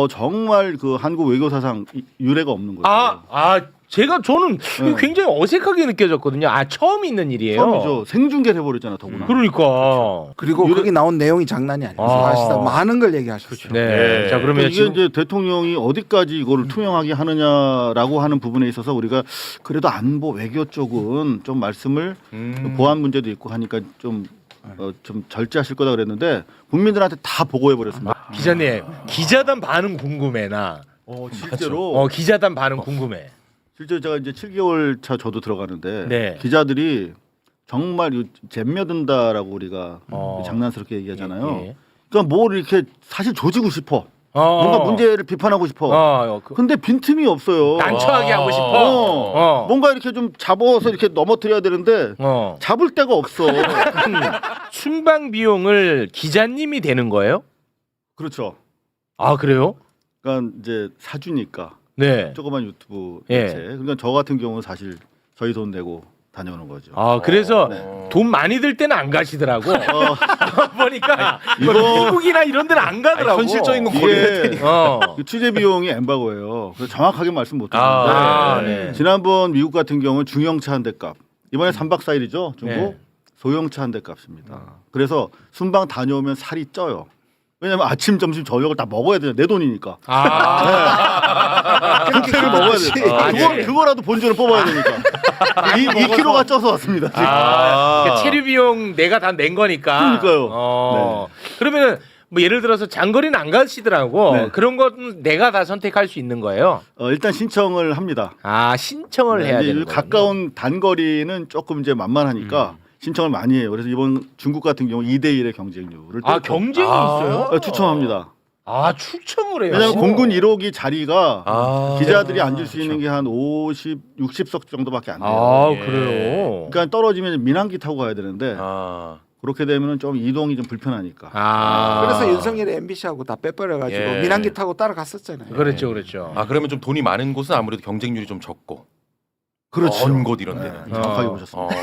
정말 그 한국 외교 사상 유례가 없는 거죠. 저는 굉장히 어색하게 느껴졌거든요. 처음 있는 일이에요. 처음이죠. 생중계를 해버렸잖아 더구나. 그러니까. 그리고 거기 나온 내용이 장난이 아니에요. 사실상 많은 걸 얘기하셨어요. 네. 자 그러면 이게 지금 이제 대통령이 어디까지 이거를 투명하게 하느냐라고 하는 부분에 있어서 우리가 그래도 안보 외교 쪽은 좀 말씀을 보안 문제도 있고 하니까 좀 절제하실 거다 그랬는데 국민들한테 다 보고해 버렸습니다. 기자님 기자단 반응 궁금해 나. 실제로 기자단 반응 궁금해. 실제 제가 이제 7개월 차 저도 들어가는데 네. 기자들이 정말 잼며든다라고 우리가 장난스럽게 얘기하잖아요. 예. 그러니까 뭘 이렇게 사실 조지고 싶어. 뭔가 문제를 비판하고 싶어. 근데 빈틈이 없어요. 난처하게 하고 싶어. 뭔가 이렇게 좀 잡아서 이렇게 넘어뜨려야 되는데 잡을 데가 없어. 순방 비용을 기자님이 되는 거예요? 그렇죠. 그래요? 그러니까 이제 사주니까 네. 조그만 유튜브 예. 매체. 그러니까 저 같은 경우는 사실 저희 돈 내고 다녀오는 거죠. 그래서 돈 많이 들 때는 안 가시더라고. 보니까 미국이나 이런 데는 안 가더라고. 현실적인 건 이게 취재 비용이 엠바고예요. 그래서 정확하게 말씀 못 드리는데 네. 지난번 미국 같은 경우는 중형차 한 대 값. 이번에 3박 4일이죠. 중국 네. 소형차 한 대 값입니다. 그래서 순방 다녀오면 살이 쪄요. 왜냐면 아침, 점심, 저녁을 다 먹어야 돼요. 내 돈이니까. 그렇게를 먹어야 돼. 그거라도 본전을 뽑아야 되니까. 2kg가 쪄서 왔습니다. 지금. 그러니까 체류 비용 내가 다 낸 거니까. 그러니까요. 그러면은 뭐 예를 들어서 장거리는 안 가시더라고. 네. 그런 건 내가 다 선택할 수 있는 거예요. 일단 신청을 합니다. 신청을 해야 되는 거예요. 가까운 단거리는 조금 이제 만만하니까 신청을 많이 해요. 그래서 이번 중국 같은 경우 2대1의 경쟁률을 경쟁이 있어요? 추첨합니다. 추첨을 해요. 왜냐하면 공군 1호기 자리가 기자들이 앉을 수 있는 게 한 50, 60석 정도밖에 안 돼요. 그래요. 그러니까 떨어지면 민항기 타고 가야 되는데 그렇게 되면 좀 이동이 좀 불편하니까. 그래서 윤석열이 MBC하고 다 빼버려가지고 민항기 타고 따라갔었잖아요. 그렇죠. 그러면 좀 돈이 많은 곳은 아무래도 경쟁률이 좀 적고. 그렇죠. 먼 곳 이런 데는. 정확하게 보셨습니다.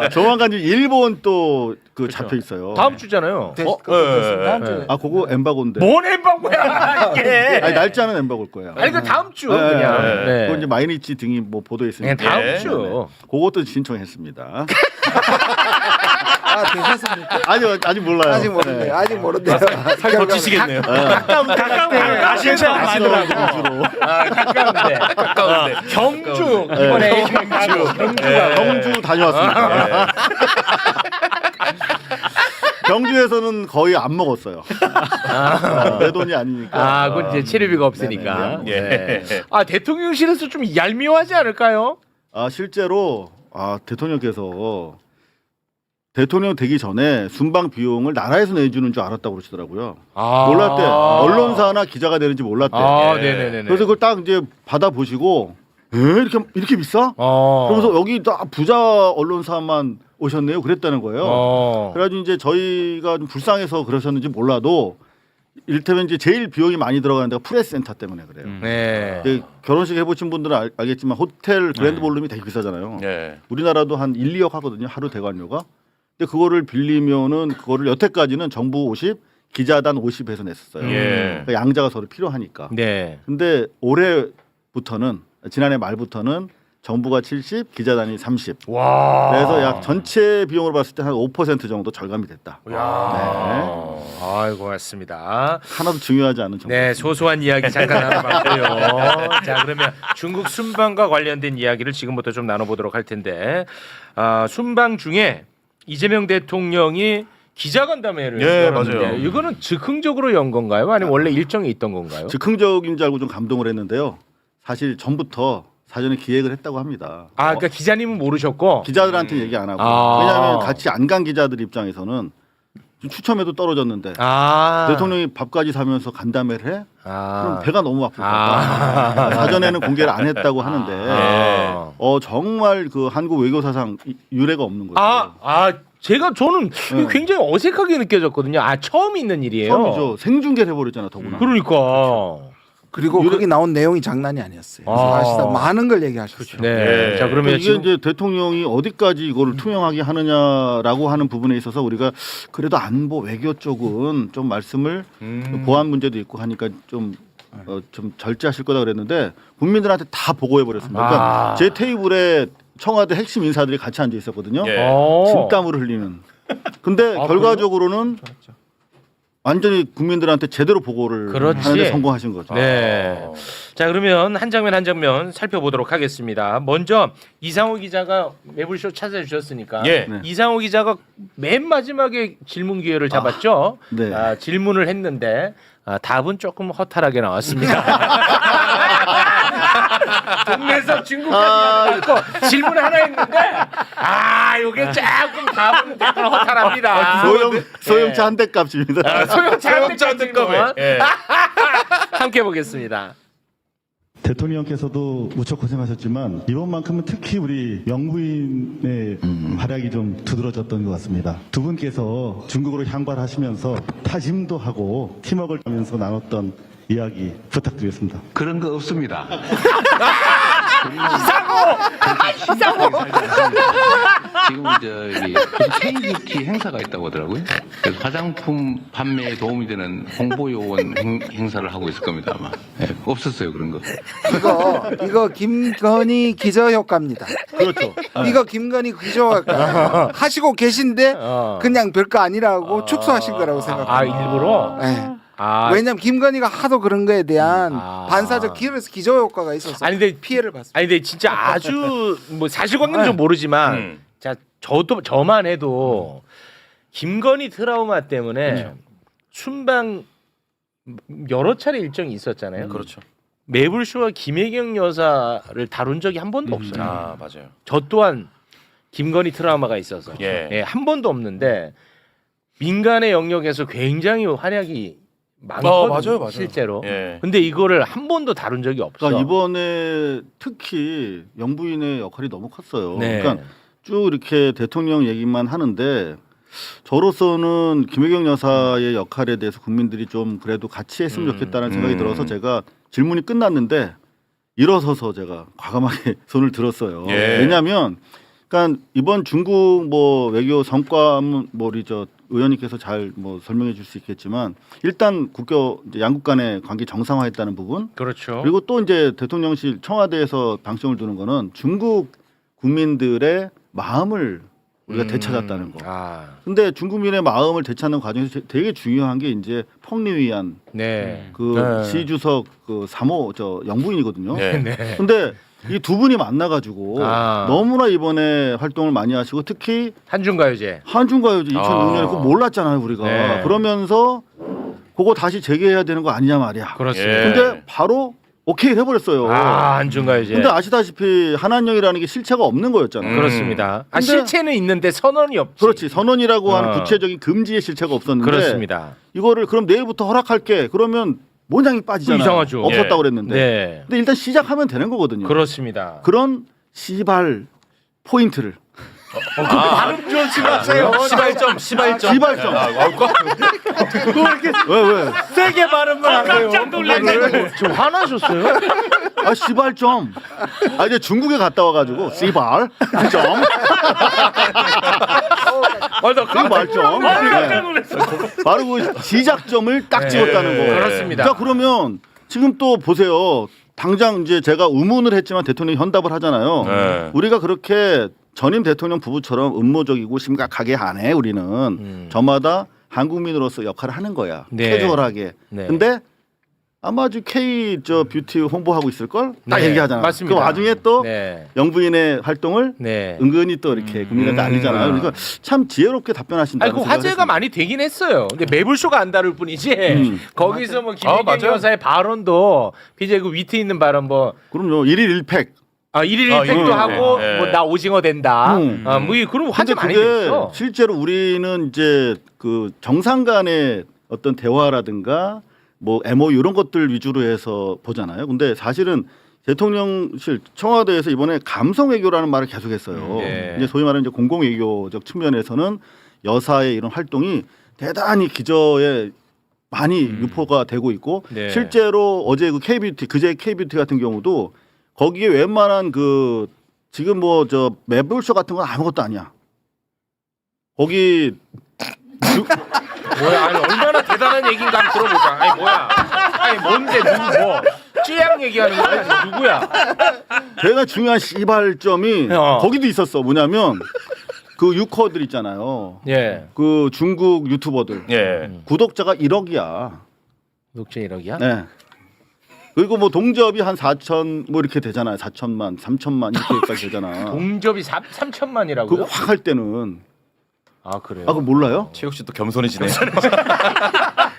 조만간 이제 일본 또 잡혀 있어요. 다음 주잖아요. 그거 엠바고인데. 뭔 엠바고야 이게? 아니 날짜는 엠바고일 거예요. 그 다음 주 그냥. 그거 이제 마이니치 등이 뭐 보도에 있으니까. 다음 주. 그것도 신청했습니다. 되셨습니까? 아직 몰라요. 아직 모르네요. 아직 모르네요. 살 더 찌시겠네요. 가까운데 가시더라고. 가까운데. 경주 이번에 경주 다녀왔습니다. 경주에서는 거의 안 먹었어요. 내 돈이 아니니까. 그건 이제 체류비가 없으니까. 대통령실에서 좀 얄미워하지 않을까요? 실제로 대통령께서 대통령 되기 전에 순방 비용을 나라에서 내주는 줄 알았다고 그러시더라고요. 몰랐대. 언론사나 기자가 되는지 몰랐대. 네네네. 그래서 그걸 딱 이제 받아 보시고 이렇게 비싸? 그러면서 여기 다 부자 언론사만 오셨네요. 그랬다는 거예요. 그래가지고 이제 저희가 좀 불쌍해서 그러셨는지 몰라도 이를테면 이제 제일 비용이 많이 들어가는 데가 프레스센터 때문에 그래요. 근데 결혼식 해보신 분들은 알겠지만 호텔 그랜드 볼룸이 되게 비싸잖아요. 우리나라도 한 1, 2억 하거든요. 하루 대관료가. 근데 그거를 빌리면은 그거를 여태까지는 정부 50, 기자단 50해서 냈었어요. 그러니까 양자가 서로 필요하니까. 근데 올해부터는 지난해 말부터는 정부가 70, 기자단이 30. 그래서 약 전체 비용으로 봤을 때 한 5% 정도 절감이 됐다. 고맙습니다. 하나도 중요하지 않은 정보. 소소한 이야기 잠깐 나눠봤고요. 자, 그러면 중국 순방과 관련된 이야기를 지금부터 좀 나눠보도록 할 텐데, 순방 중에 이재명 대통령이 기자간담회를 열었는데 맞아요. 이거는 즉흥적으로 연 건가요? 아니면 원래 일정이 있던 건가요? 즉흥적인 줄 알고 좀 감동을 했는데요. 사실 전부터 사전에 기획을 했다고 합니다. 그러니까 기자님은 모르셨고 기자들한테 얘기 안 하고. 왜냐하면 같이 안 간 기자들 입장에서는 추첨에도 떨어졌는데 대통령이 밥까지 사면서 간담회를 해? 그럼 배가 너무 아플 것 같다. 사전에는 공개를 안 했다고 하는데 정말 그 한국 외교 사상 유례가 없는 거죠. 저는 굉장히 어색하게 느껴졌거든요. 처음 있는 일이에요. 처음이죠. 생중계를 해버렸잖아 더구나. 그러니까. 그리고 거기 나온 내용이 장난이 아니었어요. 사실상 많은 걸 얘기하셨어요. 네. 자 그러면 이게 지금 이제 대통령이 어디까지 이거를 투명하게 하느냐라고 하는 부분에 있어서 우리가 그래도 안보 외교 쪽은 좀 말씀을 보안 문제도 있고 하니까 좀 절제하실 거다 그랬는데 국민들한테 다 보고해 버렸습니다. 그러니까 제 테이블에 청와대 핵심 인사들이 같이 앉아 있었거든요. 예. 진땀을 흘리는. 근데 결과적으로는 완전히 국민들한테 제대로 보고를 그렇지. 하는데 성공하신 거죠. 네. 자 그러면 한 장면 한 장면 살펴보도록 하겠습니다. 먼저 이상호 기자가 매불쇼 찾아주셨으니까 예. 네. 이상호 기자가 맨 마지막에 질문 기회를 잡았죠. 네. 질문을 했는데 답은 조금 허탈하게 나왔습니다. 동네에서 중국까지 가고 질문 하나 했는데 이게 조금 답은 약간 허탈합니다. 소형차 한 대 값입니다. 소형차 소형차 한 대 값에. 예. 함께 보겠습니다. 대통령께서도 무척 고생하셨지만 이번만큼은 특히 우리 영부인의 활약이 좀 두드러졌던 것 같습니다. 두 분께서 중국으로 향발하시면서 타짐도 하고 팀워크를 하면서 나눴던 이야기 부탁드리겠습니다. 그런 거 없습니다. 이상호! 지금 저기 KBT 행사가 있다고 하더라고요. 그래서 화장품 판매에 도움이 되는 홍보 요원 행사를 하고 있을 겁니다 아마. 네, 없었어요 그런 거. 이거 김건희 기저 효과입니다. 그렇죠. 이거 김건희 기저 효과 하시고 계신데 그냥 별거 아니라고 축소하신 거라고 생각합니다. 일부러? 네. 왜냐면 김건희가 하도 그런 거에 대한 반사적 기저 효과가 있어서 아니, 근데 피해를 봤습니다. 아니 근데 진짜 아주 뭐 사실관계는 좀 모르지만 자 저만 해도 김건희 트라우마 때문에 순방 여러 차례 일정이 있었잖아요. 그렇죠. 매불쇼와 김혜경 여사를 다룬 적이 한 번도 없어요. 맞아요. 저 또한 김건희 트라우마가 있어서 한 번도 없는데 민간의 영역에서 굉장히 활약이 많거든요. 맞아요. 실제로. 예. 근데 이거를 한 번도 다룬 적이 없어. 그러니까 이번에 특히 영부인의 역할이 너무 컸어요. 네. 그러니까 쭉 이렇게 대통령 얘기만 하는데 저로서는 김혜경 여사의 역할에 대해서 국민들이 좀 그래도 같이 했으면 좋겠다는 생각이 들어서 제가 질문이 끝났는데 일어서서 제가 과감하게 손을 들었어요. 예. 왜냐하면 그러니까 이번 중국 뭐 외교 성과는 뭐 우리 저 의원님께서 잘 뭐 설명해 줄 수 있겠지만 일단 국교 이제 양국 간의 관계 정상화했다는 부분 그렇죠. 그리고 또 이제 대통령실 청와대에서 방점을 두는 거는 중국 국민들의 마음을 우리가 되찾았다는 거. 근데 중국민의 마음을 되찾는 과정에서 되게 중요한 게 이제 펑리위안 그 시 주석 그 3호 저 영부인이거든요. 네. 근데 이 두 분이 만나가지고 너무나 이번에 활동을 많이 하시고 특히 한중가요제. 한중가요제 2006년에 그거 몰랐잖아요 우리가. 네. 그러면서 그거 다시 재개해야 되는 거 아니냐 말이야. 그렇습니다. 근데 바로 오케이 해버렸어요. 한중가요제. 근데 아시다시피 한한령이라는 게 실체가 없는 거였잖아요. 그렇습니다. 근데 실체는 있는데 선언이 없지. 그렇지. 선언이라고 하는 구체적인 금지의 실체가 없었는데 그렇습니다. 이거를 그럼 내일부터 허락할게. 그러면 모양이 빠지잖아요. 이상하죠. 없었다고 그랬는데. 네. 근데 일단 시작하면 되는 거거든요. 그렇습니다. 그런 시발 포인트를 발음 좋으시면서요. 시발점. 시발점. 왜? 세게 발음을 안 해요. 깜짝 놀랐네. 좀 화나셨어요? 시발점. 이제 중국에 갔다 와가지고 시발 점. 시발점. 바로 그 시작점을 딱 찍었다는 거. 그렇습니다. 자 그러면 지금 또 보세요. 당장 이제 제가 의문을 했지만 대통령이 현답을 하잖아요. 네. 우리가 그렇게 전임 대통령 부부처럼 음모적이고 심각하게 하네. 우리는 저마다 한국민으로서 역할을 하는 거야. 네. 캐주얼하게. 네. 근데 아마 아주 K 저 뷰티 홍보하고 있을 걸 딱 네. 얘기하잖아. 맞습니다. 그 와중에 또 네. 영부인의 활동을 은근히 또 이렇게 국민한테 알리잖아요. 그러니까 참 지혜롭게 답변하신다. 그 화제가 많이 되긴 했어요. 근데 매불쇼가 안 다룰 뿐이지. 거기서 뭐 김혜경 맞아요. 여사의 발언도 굉장히 그 위트 있는 발언 뭐 그럼요. 1일 1팩. 1일 1팩도 하고 뭐 나 오징어 된다. 뭐 그런 화제 많이 됐어. 실제로 우리는 이제 그 정상 간의 어떤 대화라든가 뭐 MOU 이런 것들 위주로 해서 보잖아요. 근데 사실은 대통령실 청와대에서 이번에 감성 외교라는 말을 계속했어요. 이제 소위 말하는 이제 공공 외교적 측면에서는 여사의 이런 활동이 대단히 기저에 많이 유포가 되고 있고 네. 실제로 어제 그 K뷰티 그제 K뷰티 같은 경우도 거기에 웬만한 그 지금 뭐 저 매불쇼 같은 건 아무것도 아니야. 거기 뭐야? 아니 얼마나 대단한 얘기인가 한번 들어볼까? 아니 뭐야? 아니 뭔데 누구 뭐 쯔양 얘기하는 거야? 누구야? 제가 중요한 시발점이 거기도 있었어. 뭐냐면 그 유커들 있잖아요. 예. 그 중국 유튜버들 예. 구독자가 1억이야. 녹제 1억이야? 네. 그리고 뭐 동접이 한 4천 뭐 이렇게 되잖아요. 4천만, 3천만 이렇게까지 되잖아. 동접이 3천만이라고요? 그거 확 할 때는 아 그래요? 그거 몰라요? 최욱 씨 또 겸손해지네.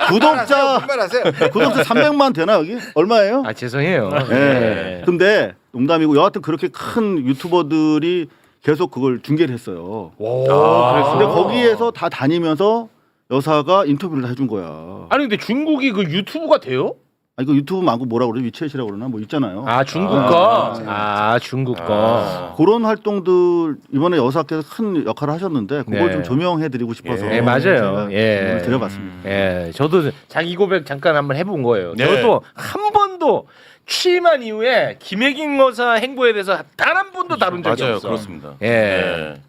구독자 분발하세요. 300만 되나 여기? 얼마예요? 아 죄송해요. 네. 근데 농담이고 여하튼 그렇게 큰 유튜버들이 계속 그걸 중계를 했어요. 오, 근데 거기에서 다 다니면서 여사가 인터뷰를 해준 거야. 아니 근데 중국이 그 유튜브가 돼요? 아니 그 유튜브 말고 뭐라 그래? 위챗이라고 그러나 뭐 있잖아요. 아 중국 거. 아 중국 거. 그런 활동들 이번에 여사께서 큰 역할을 하셨는데 그걸 네. 좀 조명해드리고 싶어서 네, 맞아요. 제가 예. 드려봤습니다. 예, 저도 자기 고백 잠깐 한번 해본 거예요. 네. 저도 한 번도 취임한 이후에 김혜경 여사 행보에 대해서 단 한 번도 다룬 적이 맞아요, 없어. 그렇습니다. 예. 네.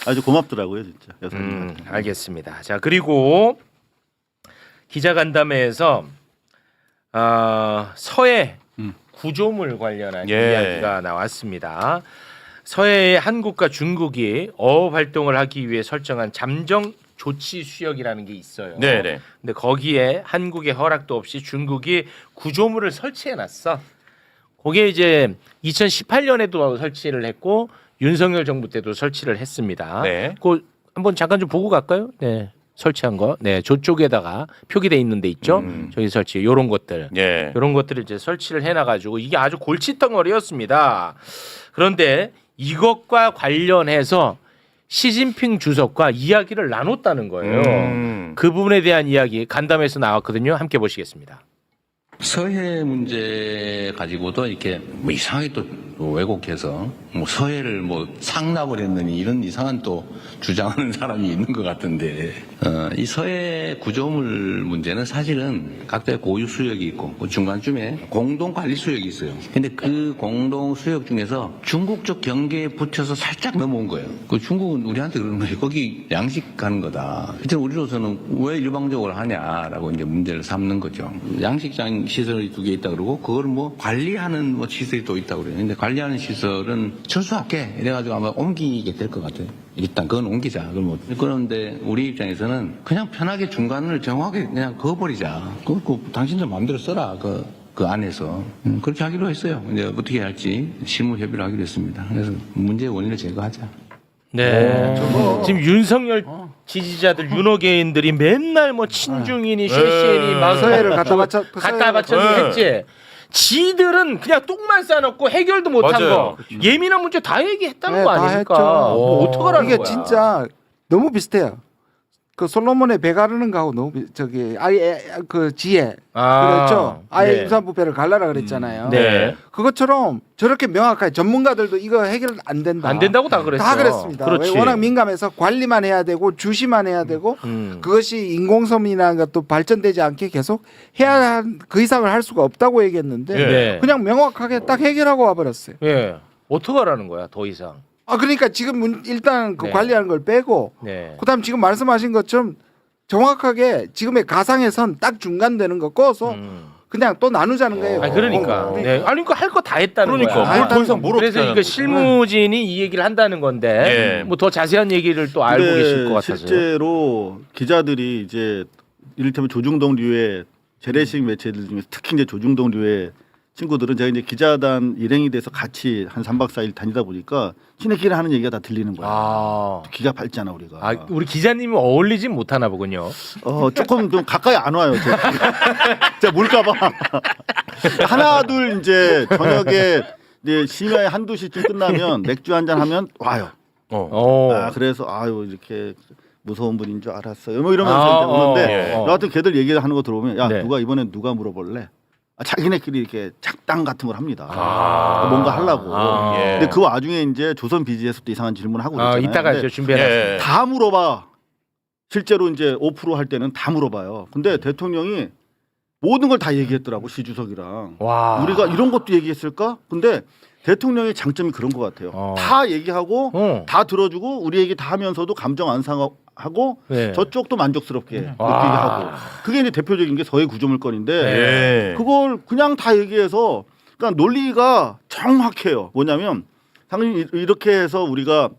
아주 고맙더라고요, 진짜 여사님. 알겠습니다. 자 그리고 기자간담회에서 서해 구조물 관련한 예. 이야기가 나왔습니다. 서해의 한국과 중국이 어업 활동을 하기 위해 설정한 잠정 조치 수역이라는 게 있어요. 네네. 근데 거기에 한국의 허락도 없이 중국이 구조물을 설치해놨어. 거기에 이제 2018년에도 설치를 했고 윤석열 정부 때도 설치를 했습니다. 네. 그 한번 잠깐 좀 보고 갈까요? 네. 설치한 거. 네. 저쪽에다가 표기돼 있는 데 있죠. 저기 설치. 요런 것들. 예. 이런 것들을 이제 설치를 해놔 가지고 이게 아주 골칫덩어리였습니다. 그런데 이것과 관련해서 시진핑 주석과 이야기를 나눴다는 거예요. 그 부분에 대한 이야기 간담회에서 나왔거든요. 함께 보시겠습니다. 서해 문제 가지고도 이렇게 뭐 이상하게 또 왜곡해서 뭐 서해를 뭐 상납을 했느니 이런 이상한 또 주장하는 사람이 있는 것 같은데 이 서해 구조물 문제는 사실은 각자의 고유 수역이 있고 그 중간쯤에 공동 관리 수역이 있어요. 근데 그 공동 수역 중에서 중국 쪽 경계에 붙여서 살짝 넘어온 거예요. 그 중국은 우리한테 그러는 거예요. 거기 양식하는 거다. 그래서 우리로서는 왜 일방적으로 하냐라고 이제 문제를 삼는 거죠. 양식장 시설이 2개 있다 그러고 그걸 뭐 관리하는 뭐 시설이 또 있다 그래요. 근데 관리하는 시설은 철수할게 이래가지고 아마 옮기게 될 것 같아요. 일단 그건 옮기자. 그런데 우리 입장에서는 그냥 편하게 중간을 정확하게 그냥 그어버리자. 그 당신들 마음대로 써라. 그 안에서 그렇게 하기로 했어요. 이제 어떻게 할지 실무 협의를 하기로 했습니다. 그래서 문제의 원인을 제거하자. 네. 지금 윤석열 지지자들 윤호개인들이 맨날 뭐 친중이니 셰시니 막 서해를 갖다 바쳐 했지. 지들은 그냥 똥만 싸놓고 해결도 못한 맞아요. 거 예민한 문제 다 얘기했다는 네, 거 다 아닙니까? 했죠. 뭐 어떡하라는 이게 거야? 진짜 너무 비슷해요. 그 솔로몬의 배 가르는 거하고 너무 저기 아예 그 지혜 그랬죠. 아예 네. 임산부배를 갈라라 그랬잖아요. 네. 그것처럼 저렇게 명확하게 전문가들도 이거 해결 안 된다. 안 된다고 다 그랬어. 다 그랬습니다. 그렇지. 왜 워낙 민감해서 관리만 해야 되고 주시만 해야 되고 그것이 인공섬이나 것도 발전되지 않게 계속 해야 그 이상을 할 수가 없다고 얘기했는데 네. 그냥 명확하게 딱 해결하고 와버렸어요. 예. 어떡하라는 거야, 더 이상. 아 그러니까 지금 일단 그 네. 관리하는 걸 빼고 네. 그다음 지금 말씀하신 것처럼 정확하게 지금의 가상에선 딱 중간되는 거 꺼서 그냥 또 나누자는 거예요. 아니 그러니까. 네. 아니 그러니까 할 거 다 했다는 그러니까 거야. 뭘 더 이상 뭘 그래서 어떻게 이거 실무진이 이 얘기를 한다는 건데 예. 뭐 더 자세한 얘기를 또 알고 근데 계실 것 같아서요. 실제로 기자들이 이제 이를테면 조중동류의 재래식 매체들 중에 특히 이제 조중동류의 친구들은 제가 이제 기자단 일행이 돼서 같이 한 3박 4일 다니다 보니까 지네끼리 하는 얘기가 다 들리는 거야. 아. 기가 밝잖아 우리가. 아, 우리 기자님이 어울리진 못하나 보군요. 조금 좀 가까이 안 와요. 제가 몰까봐. 하나 둘 이제 저녁에 이제 심야에 한두 시쯤 끝나면 맥주 한잔 하면 와요. 그래서 아유 이렇게 무서운 분인 줄 알았어요. 뭐 이러면서 이제 오는데 여하튼 걔들 얘기하는 거 들어보면 야 네. 누가 이번엔 누가 물어볼래? 자기네끼리 이렇게 작당 같은 걸 합니다. 뭔가 하려고. 예. 근데 그 와중에 이제 조선 비지에서도 이상한 질문을 하고 있잖아요. 이따가 근데 준비해놨습니다. 예. 다 물어봐. 실제로 이제 5%할 때는 다 물어봐요. 근데 대통령이 모든 걸 다 얘기했더라고 시 주석이랑. 와. 우리가 이런 것도 얘기했을까? 근데 대통령의 장점이 그런 것 같아요. 다 얘기하고 다 들어주고 우리 얘기 다 하면서도 감정 안 상하고 네. 저쪽도 만족스럽게 느끼게 하고. 그게 이제 대표적인 게 서해 구조물건인데 네. 그걸 그냥 다 얘기해서 그러니까 논리가 정확해요. 뭐냐면 당연히 이렇게 해서 우리가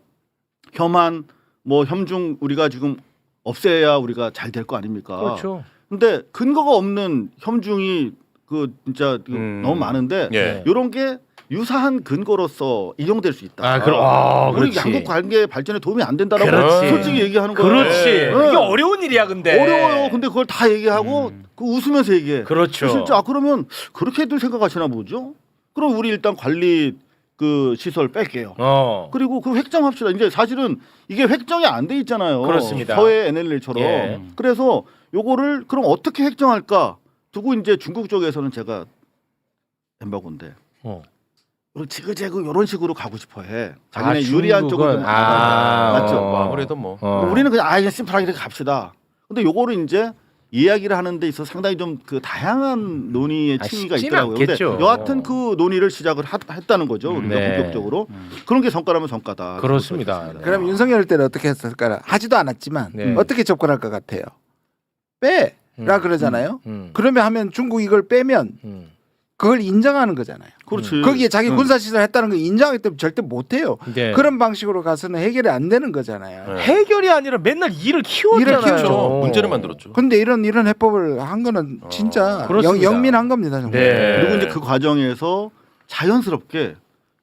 혐한 뭐 혐중 우리가 지금 없애야 우리가 잘 될 거 아닙니까? 그렇죠. 근데 근거가 없는 혐중이 그 진짜 너무 많은데 예. 이런 게 유사한 근거로서 이용될 수 있다. 아, 그럼 우리 그렇지. 양국 관계 발전에 도움이 안 된다라고 그렇지. 솔직히 얘기하는 거예요. 그렇지. 네. 이게 어려운 일이야, 근데. 어려워요. 근데 그걸 다 얘기하고 그 웃으면서 얘기해. 그렇죠. 실제 그러면 그렇게들 생각하시나 보죠? 그럼 우리 일단 관리 그 시설 뺄게요. 그리고 그 획정합시다. 이제 사실은 이게 획정이 안 돼 있잖아요. 그렇습니다. 서해 NLL처럼. 예. 그래서 요거를 그럼 어떻게 획정할까 두고 이제 중국 쪽에서는 제가 엠바고인데 지그재그 이런 식으로 가고 싶어해. 자기네 유리한 쪽으로 좀 맞죠. 뭐 아무래도 뭐 우리는 그냥 그냥 심플하게 이렇게 갑시다. 근데 요거를 이제 이야기를 하는 데 있어서 상당히 좀 그 다양한 논의의 층위가 쉽지는 있더라고요. 근데 않겠죠. 여하튼 그 논의를 시작을 했다는 거죠. 우리가 네. 본격적으로. 그런 게 성과라면 성과다. 그렇습니다. 그럼 윤석열 때는 어떻게 했을까? 하지도 않았지만 네. 어떻게 접근할 것 같아요? 빼라 그러잖아요. 그러면 하면 중국 이걸 빼면 그걸 인정하는 거잖아요. 그렇지. 거기에 자기 군사시설 했다는 걸 인정하기 때문에 절대 못해요. 네. 그런 방식으로 가서는 해결이 안 되는 거잖아요. 네. 해결이 아니라 맨날 일을 키웠잖아요. 일을 키우죠. 문제를 만들었죠. 근데 이런 해법을 한 거는 진짜 그렇습니다. 영민한 겁니다. 정말. 네. 그리고 이제 그 과정에서 자연스럽게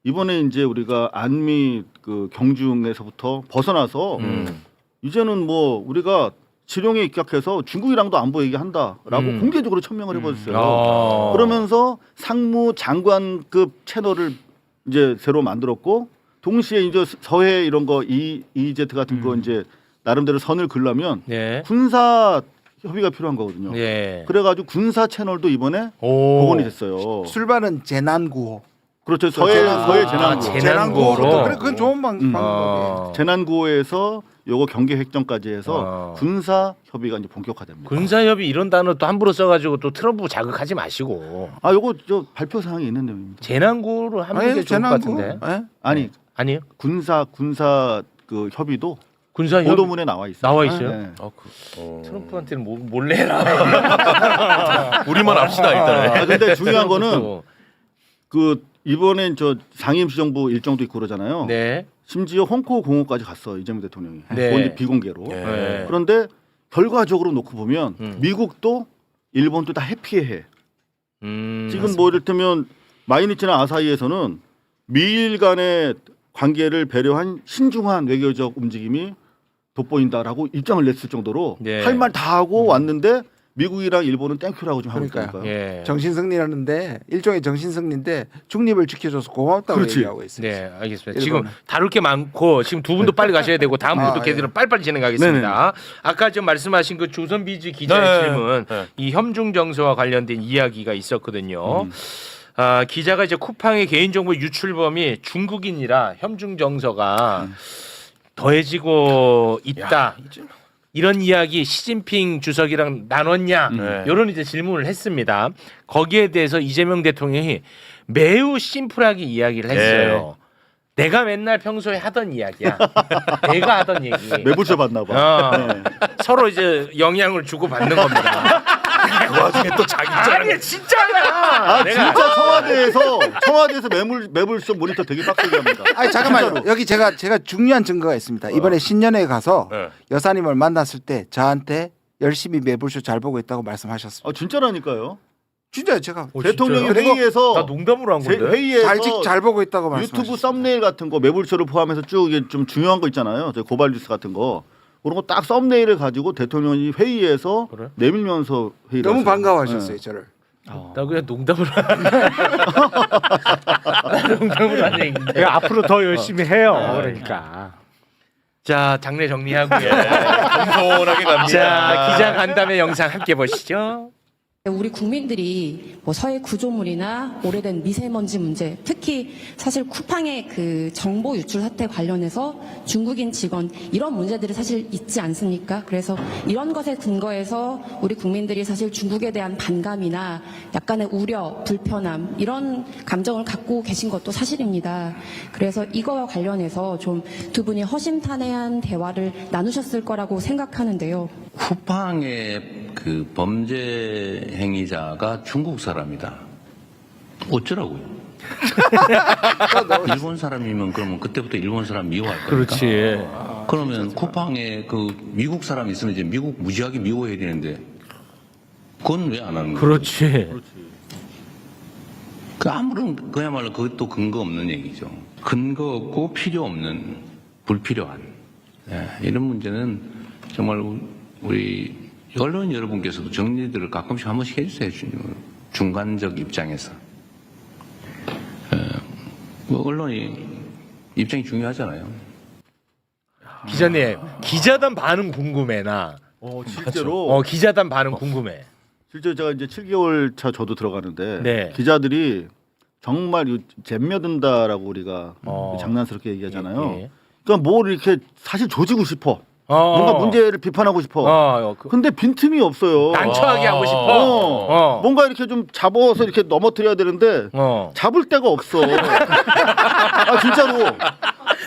이번에 이제 우리가 안미 그 경중에서부터 벗어나서 이제는 뭐 우리가 지령에 입각해서 중국이랑도 안보 얘기한다라고 공개적으로 천명을 해버렸어요. 그러면서 상무 장관급 채널을 이제 새로 만들었고 동시에 이제 서해 이런 거 EEZ 같은 거 이제 나름대로 선을 그으려면 네. 군사 협의가 필요한 거거든요. 네. 그래가지고 군사 채널도 이번에 복원이 됐어요. 출발은 재난구호. 그렇죠. 서해 재난구호. 재난구호로. 그래 그건 좋은 방법이에요. 재난구호에서 요거 경계 획정까지 해서 군사 협의가 이제 본격화됩니다. 군사협의 이런 단어 또 함부로 써가지고 또 트럼프 자극하지 마시고 요거 저 발표 사항에 있는 내용입니다. 재난구호로 하는 게 좋을 것 같은데. 아니 아니요. 군사 그 협의도 군사협의 보도문에 나와 있어요. 나와 있어요. 네. 트럼프한테는 몰래 해라. 우리만 합시다 일단. 근데 중요한 거는 그 이번에 저 상임시정부 일정도 있고 그러잖아요. 네. 심지어 홍콩 공호까지 갔어 이재명 대통령이. 네. 그건 이제 비공개로. 네. 그런데 결과적으로 놓고 보면 미국도 일본도 다 해피해. 지금 뭐 이를테면 마이니치나 아사히에서는 미일 간의 관계를 배려한 신중한 외교적 움직임이 돋보인다라고 입장을 냈을 정도로 네. 할 말 다 하고 왔는데 미국이랑 일본은 땡큐라고 좀 하고 그러니까요. 있다니까요. 예. 정신승리라는데 일종의 정신승리인데 중립을 지켜줘서 고맙다고 그렇지. 얘기하고 있어요. 네, 알겠습니다. 일본은. 지금 다룰 게 많고 지금 두 분도 빨리 가셔야 되고 다음 분도 예. 계속 빨리빨리 진행하겠습니다. 아까 지금 말씀하신 그 조선비즈 기자의 질문, 이 혐중 정서와 관련된 이야기가 있었거든요. 기자가 이제 쿠팡의 개인정보 유출범이 중국인이라 혐중 정서가 더해지고 있다. 이런 이야기 시진핑 주석이랑 나눴냐 이런 이제 질문을 했습니다. 거기에 대해서 이재명 대통령이 매우 심플하게 이야기를 했어요. 내가 맨날 평소에 하던 이야기야. 내가 하던 얘기. 매불쇼 받나 봐. 네. 서로 이제 영향을 주고 받는 겁니다. 그 와중에 또 자기 아니 진짜야. 내가 진짜 청와대에서 매불쇼 모니터 되게 빡세게 합니다. 아니 잠깐만요. 여기 제가 중요한 증거가 있습니다. 이번에 신년회에 가서 여사님을 만났을 때 저한테 열심히 매불쇼 잘 보고 있다고 말씀하셨습니다. 진짜라니까요. 진짜요, 제가. 대통령이 진짜요? 회의에서 나 농담으로 한 건데. 회의에서 잘 보고 있다고 말씀하셨어요. 유튜브 썸네일 같은 거 매불쇼를 포함해서 쭉 이게 좀 중요한 거 있잖아요. 저 고발 뉴스 같은 거. 그런 거 딱 썸네일을 가지고 대통령이 회의에서 그래? 내밀면서 회의를 너무 하세요. 반가워하셨어요, 저를. 나 그냥 농담으로 농담으로 한 얘기인데. 앞으로 더 열심히 해요. 그러니까. 자, 장례 정리하고요. 공손하게 갑니다. 자, 기자 간담회 영상 함께 보시죠. 우리 국민들이 뭐 서해 구조물이나 오래된 미세먼지 문제, 특히 사실 쿠팡의 그 정보 유출 사태 관련해서 중국인 직원 이런 문제들이 사실 있지 않습니까? 그래서 이런 것에 근거해서 우리 국민들이 사실 중국에 대한 반감이나 약간의 우려, 불편함 이런 감정을 갖고 계신 것도 사실입니다. 그래서 이거와 관련해서 좀 두 분이 허심탄회한 대화를 나누셨을 거라고 생각하는데요. 쿠팡의 그 범죄 행위자가 중국 사람이다. 어쩌라고요? 일본 사람이면 그러면 그때부터 일본 사람 미워할 거니까. 그렇지. 그러면 쿠팡에 그 미국 사람 있으면 이제 미국 무지하게 미워해야 되는데 그건 왜 안 하는 거예요? 그렇지. 그 아무런 그야말로 그것도 근거 없는 얘기죠. 근거 없고 필요 없는 불필요한 이런 문제는 정말 우리 언론 여러분께서도 정리들을 가끔씩 한 번씩 해주세요. 중간적 입장에서. 뭐 언론이 입장이 중요하잖아요. 기자님, 기자단 반응 궁금해 나. 실제로 기자단 반응 궁금해. 실제로 제가 이제 7개월 차 저도 들어가는데 네. 기자들이 정말 잼며든다라고 우리가 장난스럽게 얘기하잖아요. 예. 그러니까 뭘 이렇게 사실 조지고 싶어. 뭔가 문제를 비판하고 싶어. 근데 빈틈이 없어요. 난처하게 하고 싶어. 뭔가 이렇게 좀 잡아서 이렇게 넘어뜨려야 되는데 잡을 데가 없어. 아 진짜로.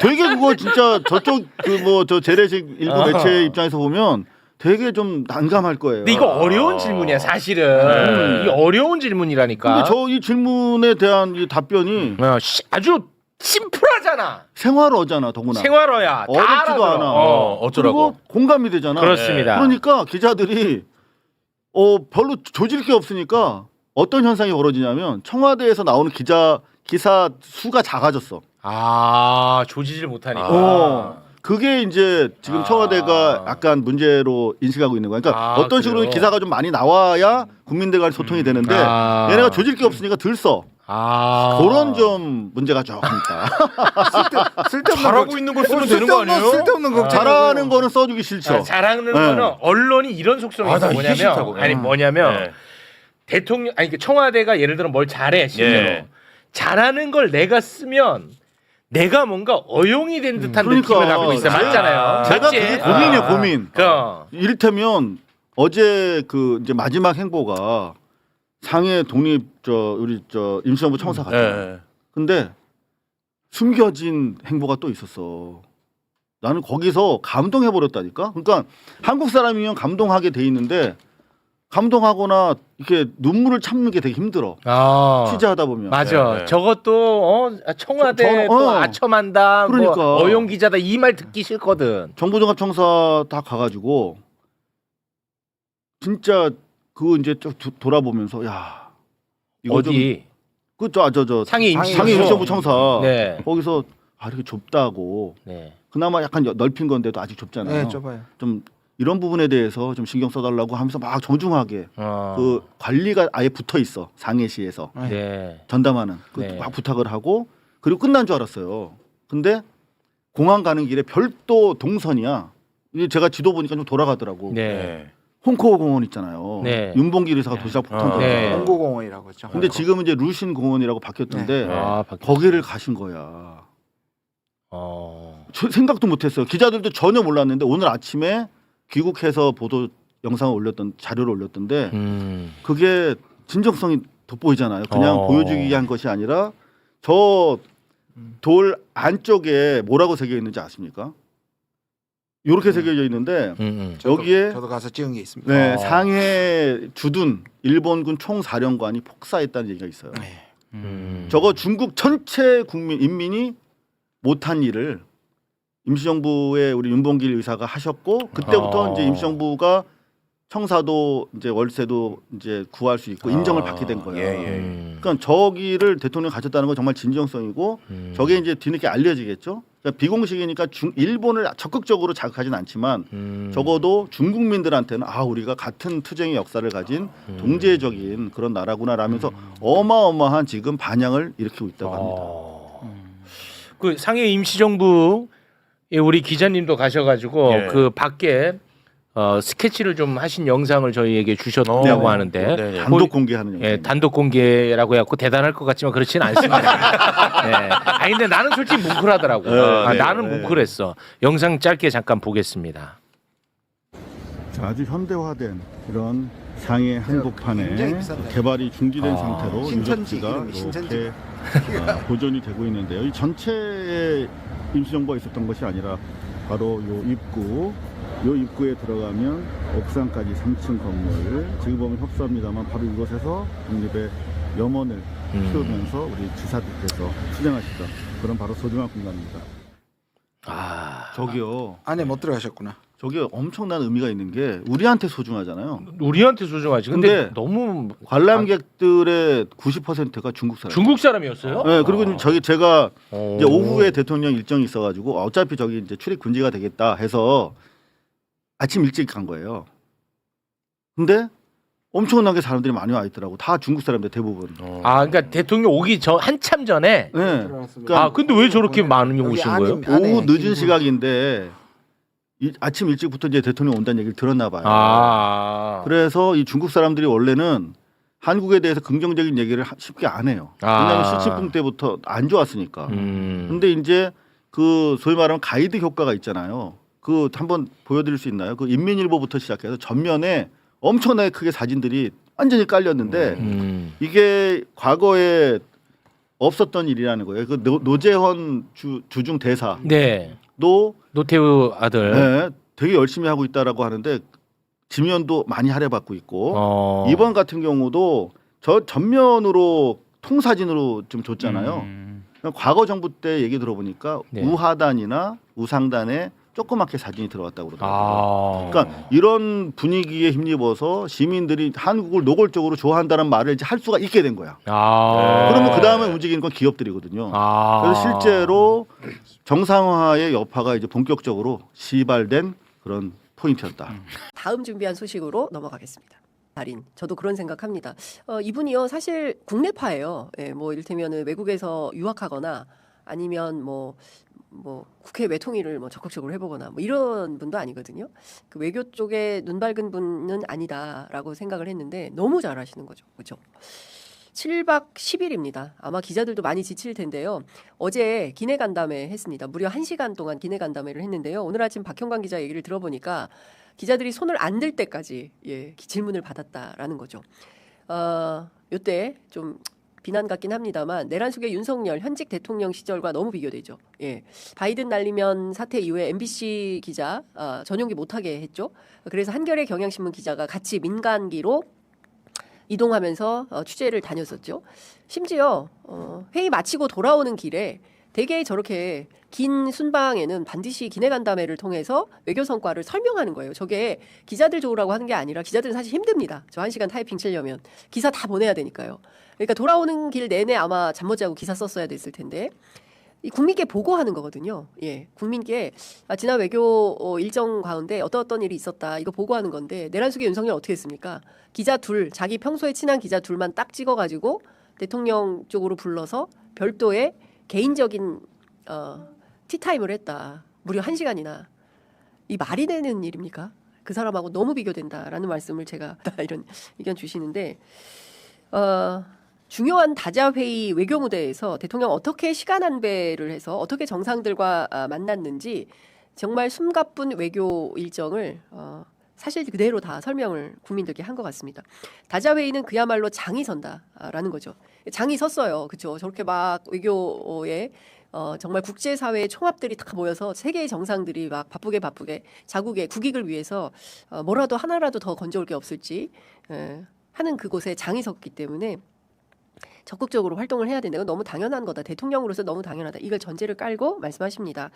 되게 그거 진짜 저쪽 그 뭐 저 재래식 일부 매체 입장에서 보면 되게 좀 난감할 거예요. 근데 이거 어려운 질문이야 사실은. 이게 어려운 질문이라니까. 근데 저 이 질문에 대한 이 답변이 아주 심플하잖아. 생활어잖아 더구나. 생활어야. 어렵지도 않아. 어쩌라고. 그리고 공감이 되잖아. 그렇습니다. 그러니까 기자들이 별로 조질 게 없으니까 어떤 현상이 벌어지냐면 청와대에서 나오는 기사 수가 작아졌어. 조지질 못하니까. 그게 이제 지금 청와대가 약간 문제로 인식하고 있는 거야. 그러니까 어떤 식으로 그래요? 기사가 좀 많이 나와야 국민들 간의 소통이 되는데 얘네가 조질 게 없으니까 들 써. 그런 좀 문제가 조금 있다. 쓸데없는 잘하고 있는 걸 쓰면 되는 거 아니에요? 쓸데없는 거 잘하는 거는 써주기 싫죠. 잘하는 거는 언론이 이런 속성이 있어. 나 이게 싫다고. 뭐냐면 대통령 그 청와대가 예를 들어 뭘 잘해 실제로 잘하는 걸 내가 쓰면 내가 뭔가 어용이 된 듯한 느낌을 갖고 있어. 맞잖아요. 제가 맞지? 그게 고민이에요, 고민. 이를테면 어제 그 이제 마지막 행보가 상해 독립 우리 임시정부 청사 갔잖아요. 근데 숨겨진 행보가 또 있었어. 나는 거기서 감동해 버렸다니까. 그러니까 한국 사람이면 감동하게 돼 있는데 감동하거나 이렇게 눈물을 참는 게 되게 힘들어. 취재하다 보면. 맞아. 저것도 청와대 또 아첨한다. 그러니까. 뭐 어용 기자다 이 말 듣기 싫거든. 정보종합청사 다 가가지고 진짜 그거 이제 쭉 돌아보면서 야 이거 어디? 그저 상해 임시정부 청사. 네. 거기서 이렇게 좁다고. 네. 그나마 약간 넓힌 건데도 아직 좁잖아요. 네, 좁아요. 좀 이런 부분에 대해서 좀 신경 써달라고 하면서 막 정중하게 그 관리가 아예 붙어 있어 상해시에서 네. 전담하는 막 부탁을 하고 그리고 끝난 줄 알았어요. 근데 공항 가는 길에 별도 동선이야. 이게 제가 지도 보니까 좀 돌아가더라고. 네. 홍코어 공원 있잖아요. 네. 윤봉길 의사가 도시락 폭탄 네. 홍고공원이라고 했죠. 근데 지금은 이제 루신 공원이라고 바뀌었던데 거기를 가신 거야. 생각도 못했어요. 기자들도 전혀 몰랐는데 오늘 아침에 귀국해서 보도 영상을 올렸던 자료를 올렸던데 그게 진정성이 돋보이잖아요. 그냥 보여주기 위한 것이 아니라 저 돌 안쪽에 뭐라고 새겨 있는지 아십니까? 이렇게 새겨져 있는데 여기에 저도 가서 찍은 게 있습니다. 네, 상해 주둔 일본군 총사령관이 폭사했다는 얘기가 있어요. 저거 중국 전체 국민 인민이 못한 일을 임시정부의 우리 윤봉길 의사가 하셨고 그때부터 이제 임시정부가 청사도 이제 월세도 이제 구할 수 있고 인정을 받게 된 거예요. 그러니까 저기를 대통령이 가졌다는 건 정말 진정성이고 저게 이제 뒤늦게 알려지겠죠. 그러니까 비공식이니까 일본을 적극적으로 자극하진 않지만 적어도 중국민들한테는 우리가 같은 투쟁의 역사를 가진 동제적인 그런 나라구나라면서 어마어마한 지금 반향을 일으키고 있다고 합니다. 그 상해 임시정부 우리 기자님도 가셔가지고 그 밖에 스케치를 좀 하신 영상을 저희에게 주셨다고 하는데 네네. 단독 공개하는 영상. 예, 단독 공개라고 해갖고 대단할 것 같지만 그렇지는 않습니다. 네. 아니 근데 나는 솔직히 뭉클하더라고. 네. 나는 뭉클했어. 영상 짧게 잠깐 보겠습니다. 자, 아주 현대화된 이런 상해 굉장히 한복판에 비싼데. 개발이 중지된 상태로 신천지 유적지가 이름이 신천지. 이렇게 보존이 되고 있는데요. 이 전체에 임시정부가 있었던 것이 아니라 바로 요 입구에 들어가면 옥상까지 3층 건물, 지금 보면 협소합니다만 바로 이곳에서 국립의 염원을 키우면서 우리 지사들께서 수행하시던 그런 바로 소중한 공간입니다. 저기요. 안에 못 들어가셨구나. 저게 엄청난 의미가 있는 게 우리한테 소중하잖아요. 우리한테 소중하지. 근데 근데 너무 관람객들의 90%가 중국 사람. 중국 사람이었어요? 네, 그리고 제가 오. 이제 오후에 대통령 일정이 있어가지고 어차피 저기 이제 출입 금지가 되겠다 해서 아침 일찍 간 거예요. 근데 엄청나게 사람들이 많이 와 있더라고. 다 중국 사람들 대부분. 그러니까 대통령 오기 전 한참 전에. 네. 아 근데 왜 저렇게 많이 여기 오신 안에- 거예요? 안에 오후 늦은 길고. 시각인데 아침 일찍부터 이제 대통령 온다는 얘기를 들었나 봐요. 그래서 이 중국 사람들이 원래는 한국에 대해서 긍정적인 얘기를 쉽게 안 해요. 왜냐하면 시진핑 때부터 안 좋았으니까. 근데 이제 그 소위 말하면 가이드 효과가 있잖아요. 그 한번 보여드릴 수 있나요? 그 인민일보부터 시작해서 전면에 엄청나게 크게 사진들이 완전히 깔렸는데 이게 과거에 없었던 일이라는 거예요. 그 노재헌 주중 대사도 네. 노태우 아들. 네, 되게 열심히 하고 있다라고 하는데 지면도 많이 할애받고 있고 이번 같은 경우도 저 전면으로 통사진으로 좀 줬잖아요. 과거 정부 때 얘기 들어보니까 네. 우하단이나 우상단에 조그맣게 사진이 들어갔다고 그러더라고요. 그러니까 이런 분위기에 힘입어서 시민들이 한국을 노골적으로 좋아한다는 말을 이제 할 수가 있게 된 거야. 그러면 그 다음에 움직이는 건 기업들이거든요. 그래서 실제로 정상화의 여파가 이제 본격적으로 시발된 그런 포인트였다. 다음 준비한 소식으로 넘어가겠습니다. 달인, 저도 그런 생각합니다. 이분이요 사실 국내파예요. 예, 뭐 이를테면 외국에서 유학하거나 아니면 뭐 국회 외통위를 뭐 적극적으로 해보거나 뭐 이런 분도 아니거든요. 그 외교 쪽에 눈 밝은 분은 아니다라고 생각을 했는데 너무 잘하시는 거죠, 그렇죠? 7박 10일입니다. 아마 기자들도 많이 지칠 텐데요. 어제 기내간담회 했습니다. 무려 1시간 동안 기내간담회를 했는데요. 오늘 아침 박형관 기자 얘기를 들어보니까 기자들이 손을 안 들 때까지 질문을 받았다라는 거죠. 요때 좀 비난 같긴 합니다만 내란 속의 윤석열 현직 대통령 시절과 너무 비교되죠. 바이든 날리면 사태 이후에 MBC 기자 전용기 못하게 했죠. 그래서 한겨레 경향신문 기자가 같이 민간기로 이동하면서 취재를 다녔었죠. 심지어 회의 마치고 돌아오는 길에 대개 저렇게 긴 순방에는 반드시 기내간담회를 통해서 외교 성과를 설명하는 거예요. 저게 기자들 좋으라고 하는 게 아니라 기자들은 사실 힘듭니다. 저 1시간 타이핑 치려면 기사 다 보내야 되니까요. 그러니까 돌아오는 길 내내 아마 잠 못 자고 기사 썼어야 됐을 텐데 이 국민께 보고하는 거거든요. 국민께 지난 외교 일정 가운데 어떤 일이 있었다 이거 보고하는 건데 내란 속의 윤석열 어떻게 했습니까? 기자 둘, 자기 평소에 친한 기자 둘만 딱 찍어가지고 대통령 쪽으로 불러서 별도의 개인적인 티타임을 했다. 무려 1시간이나. 이 말이 되는 일입니까? 그 사람하고 너무 비교된다라는 말씀을 제가 이런 의견 주시는데 중요한 다자회의 외교무대에서 대통령 어떻게 시간 안배를 해서 어떻게 정상들과 만났는지 정말 숨가쁜 외교 일정을 사실 그대로 다 설명을 국민들께 한 것 같습니다. 다자회의는 그야말로 장이 선다라는 거죠. 장이 섰어요. 그렇죠. 저렇게 막 외교에 정말 국제사회의 총합들이 다 모여서 세계의 정상들이 막 바쁘게 자국의 국익을 위해서 뭐라도 하나라도 더 건져올 게 없을지 하는 그곳에 장이 섰기 때문에 적극적으로 활동을 해야 된다. 이건 너무 당연한 거다. 대통령으로서 너무 당연하다. 이걸 전제를 깔고 말씀하십니다.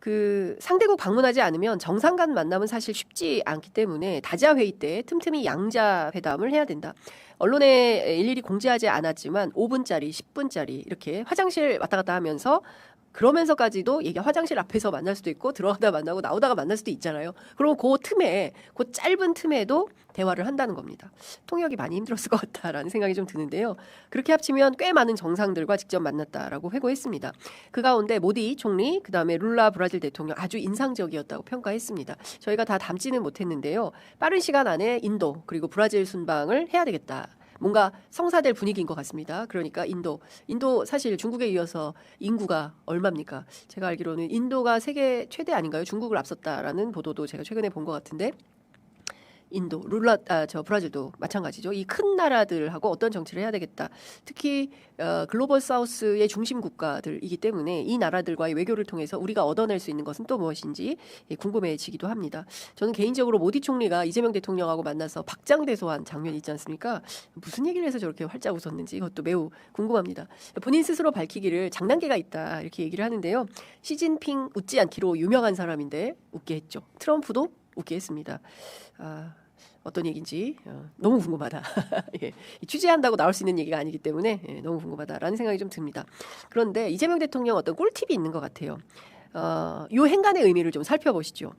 그 상대국 방문하지 않으면 정상 간 만남은 사실 쉽지 않기 때문에 다자회의 때 틈틈이 양자 회담을 해야 된다. 언론에 일일이 공지하지 않았지만 5분짜리, 10분짜리 이렇게 화장실 왔다 갔다 하면서 그러면서까지도 얘기 화장실 앞에서 만날 수도 있고 들어가다 만나고 나오다가 만날 수도 있잖아요. 그럼 그 틈에 그 짧은 틈에도 대화를 한다는 겁니다. 통역이 많이 힘들었을 것 같다라는 생각이 좀 드는데요. 그렇게 합치면 꽤 많은 정상들과 직접 만났다라고 회고했습니다. 그 가운데 모디 총리, 그다음에 룰라 브라질 대통령 아주 인상적이었다고 평가했습니다. 저희가 다 담지는 못했는데요. 빠른 시간 안에 인도 그리고 브라질 순방을 해야 되겠다. 뭔가 성사될 분위기인 것 같습니다. 그러니까 인도 사실 중국에 이어서 인구가 얼마입니까? 제가 알기로는 인도가 세계 최대 아닌가요? 중국을 앞섰다라는 보도도 제가 최근에 본 것 같은데 인도, 브라질도 마찬가지죠. 이 큰 나라들하고 어떤 정치를 해야 되겠다. 특히 글로벌 사우스의 중심 국가들이기 때문에 이 나라들과의 외교를 통해서 우리가 얻어낼 수 있는 것은 또 무엇인지 궁금해지기도 합니다. 저는 개인적으로 모디 총리가 이재명 대통령하고 만나서 박장대소한 장면이 있지 않습니까? 무슨 얘기를 해서 저렇게 활짝 웃었는지 이것도 매우 궁금합니다. 본인 스스로 밝히기를 장난기가 있다 이렇게 얘기를 하는데요. 시진핑 웃지 않기로 유명한 사람인데 웃게 했죠. 트럼프도 웃게 했습니다. 어떤 얘기인지 너무 궁금하다. 예, 취재한다고 나올 수 있는 얘기가 아니기 때문에 너무 궁금하다라는 생각이 좀 듭니다. 그런데 이재명 대통령 어떤 꿀팁이 있는 것 같아요. 이 행간의 의미를 좀 살펴보시죠.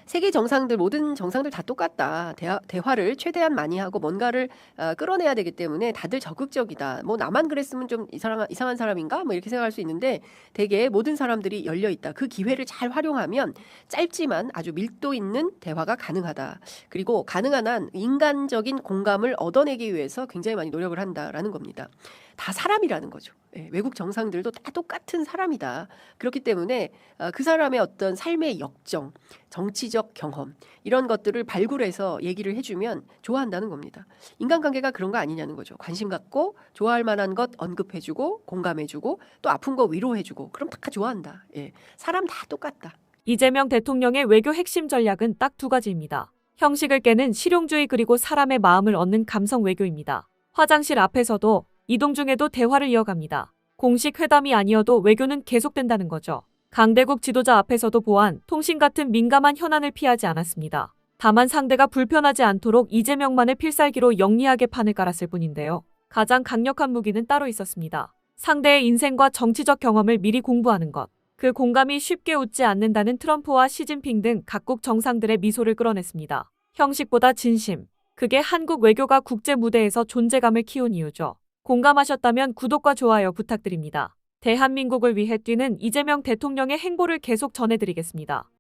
세계 정상들 모든 정상들 다 똑같다. 대화를 최대한 많이 하고 뭔가를 끌어내야 되기 때문에 다들 적극적이다. 뭐 나만 그랬으면 좀 이상한 사람인가? 뭐 이렇게 생각할 수 있는데 대개 모든 사람들이 열려 있다. 그 기회를 잘 활용하면 짧지만 아주 밀도 있는 대화가 가능하다. 그리고 가능한 한 인간적인 공감을 얻어내기 위해서 굉장히 많이 노력을 한다라는 겁니다. 다 사람이라는 거죠. 예, 외국 정상들도 다 똑같은 사람이다. 그렇기 때문에 그 사람의 어떤 삶의 역정, 정치적 경험 이런 것들을 발굴해서 얘기를 해주면 좋아한다는 겁니다. 인간관계가 그런 거 아니냐는 거죠. 관심 갖고 좋아할 만한 것 언급해주고 공감해주고 또 아픈 거 위로해주고 그럼 다 좋아한다. 예, 사람 다 똑같다. 이재명 대통령의 외교 핵심 전략은 딱 두 가지입니다. 형식을 깨는 실용주의 그리고 사람의 마음을 얻는 감성 외교입니다. 화장실 앞에서도 이동 중에도 대화를 이어갑니다. 공식 회담이 아니어도 외교는 계속된다는 거죠. 강대국 지도자 앞에서도 보안, 통신 같은 민감한 현안을 피하지 않았습니다. 다만 상대가 불편하지 않도록 이재명만의 필살기로 영리하게 판을 깔았을 뿐인데요. 가장 강력한 무기는 따로 있었습니다. 상대의 인생과 정치적 경험을 미리 공부하는 것. 그 공감이 쉽게 웃지 않는다는 트럼프와 시진핑 등 각국 정상들의 미소를 끌어냈습니다. 형식보다 진심. 그게 한국 외교가 국제 무대에서 존재감을 키운 이유죠. 공감하셨다면 구독과 좋아요 부탁드립니다. 대한민국을 위해 뛰는 이재명 대통령의 행보를 계속 전해드리겠습니다.